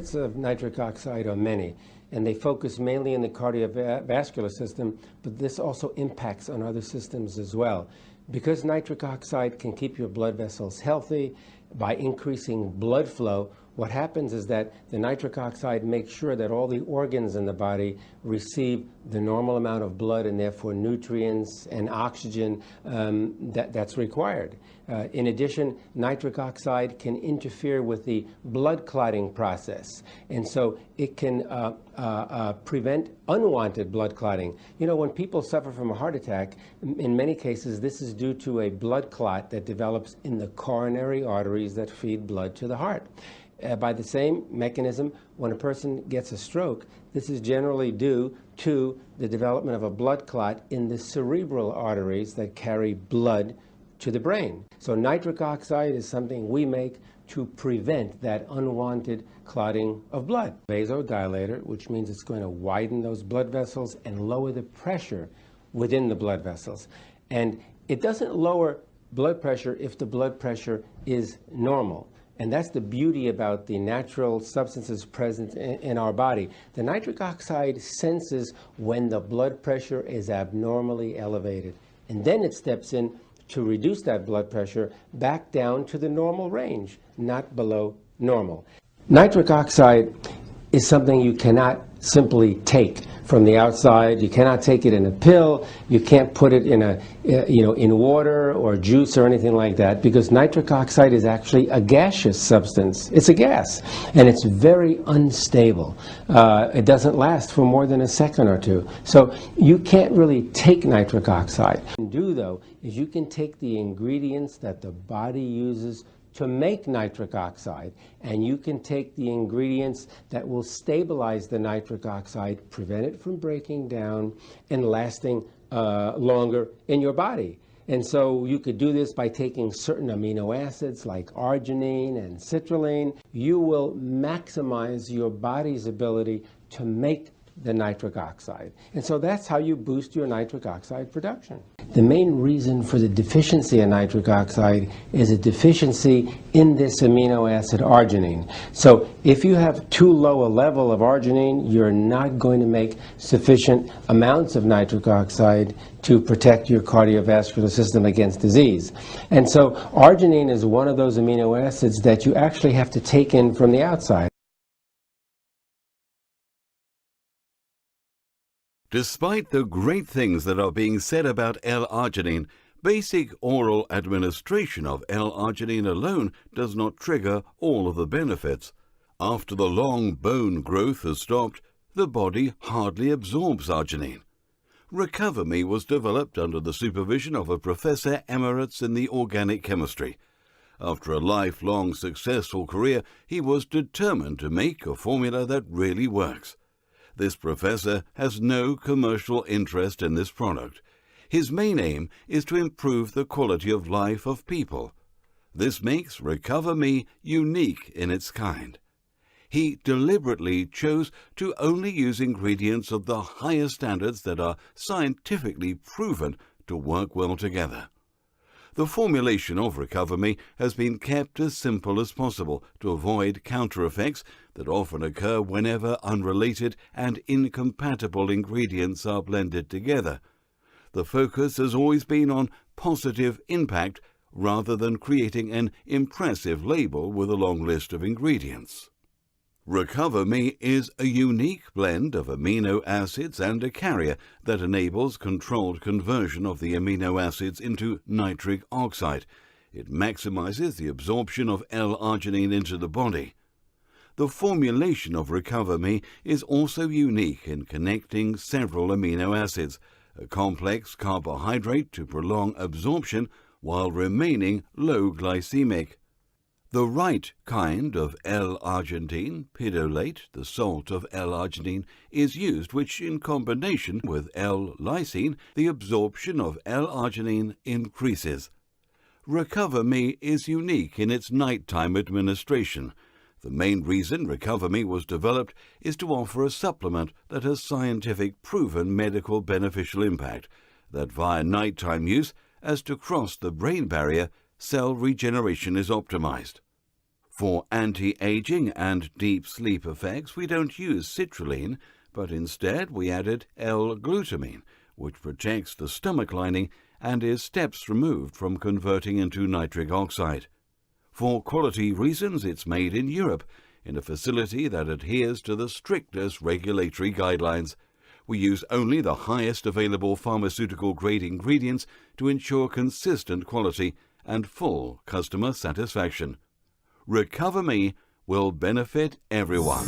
benefits of nitric oxide are many, and they focus mainly in the cardiovascular system, but this also impacts on other systems as well. Because nitric oxide can keep your blood vessels healthy by increasing blood flow, what happens is that the nitric oxide makes sure that all the organs in the body receive the normal amount of blood and therefore nutrients and oxygen that's required. In addition, nitric oxide can interfere with the blood clotting process, and so it can prevent unwanted blood clotting. You know, when people suffer from a heart attack, in many cases this is due to a blood clot that develops in the coronary arteries that feed blood to the heart. By the same mechanism, when a person gets a stroke, this is generally due to the development of a blood clot in the cerebral arteries that carry blood to the brain. So nitric oxide is something we make to prevent that unwanted clotting of blood. Vasodilator, which means it's going to widen those blood vessels and lower the pressure within the blood vessels. And it doesn't lower blood pressure if the blood pressure is normal. And that's the beauty about the natural substances present in our body. The nitric oxide senses when the blood pressure is abnormally elevated, and then it steps in to reduce that blood pressure back down to the normal range, not below normal. Nitric oxide is something you cannot simply take from the outside. You cannot take it in a pill. You can't put it in in water or juice or anything like that, because nitric oxide is actually a gaseous substance. It's a gas, and it's very unstable. It doesn't last for more than a second or two. So you can't really take nitric oxide. What you can do, though, is you can take the ingredients that the body uses to make nitric oxide, and you can take the ingredients that will stabilize the nitric oxide, prevent it from breaking down and lasting longer in your body. And so you could do this by taking certain amino acids like arginine and citrulline. You will maximize your body's ability to make the nitric oxide. And so that's how you boost your nitric oxide production. The main reason for the deficiency of nitric oxide is a deficiency in this amino acid arginine. So if you have too low a level of arginine, you're not going to make sufficient amounts of nitric oxide to protect your cardiovascular system against disease. And so arginine is one of those amino acids that you actually have to take in from the outside. Despite the great things that are being said about L-arginin, basic oral administration of L-arginin alone does not trigger all of the benefits. After the long bone growth has stopped, the body hardly absorbs arginine. Recover-Me was developed under the supervision of a professor emeritus in the organic chemistry. After a lifelong successful career, he was determined to make a formula that really works. This professor has no commercial interest in this product. His main aim is to improve the quality of life of people. This makes Recover-Me unique in its kind. He deliberately chose to only use ingredients of the highest standards that are scientifically proven to work well together. The formulation of Recover-Me has been kept as simple as possible to avoid counter effects that often occur whenever unrelated and incompatible ingredients are blended together. The focus has always been on positive impact rather than creating an impressive label with a long list of ingredients. Recover-Me is a unique blend of amino acids and a carrier that enables controlled conversion of the amino acids into nitric oxide. It maximizes the absorption of L-arginin into the body. The formulation of Recover-Me is also unique in connecting several amino acids, a complex carbohydrate to prolong absorption while remaining low glycemic. The right kind of L-arginine, pidolate, the salt of L-arginine, is used, which in combination with L-lysine, the absorption of L-arginine increases. Recover-Me is unique in its nighttime administration. The main reason Recover-Me was developed is to offer a supplement that has scientific proven medical beneficial impact, that via nighttime use, as to cross the brain barrier, cell regeneration is optimized. For anti-aging and deep sleep effects, we don't use citrulline, but instead we added L-glutamine, which protects the stomach lining and is steps removed from converting into nitric oxide. For quality reasons, it's made in Europe, in a facility that adheres to the strictest regulatory guidelines. We use only the highest available pharmaceutical-grade ingredients to ensure consistent quality and full customer satisfaction. Recover Me will benefit everyone.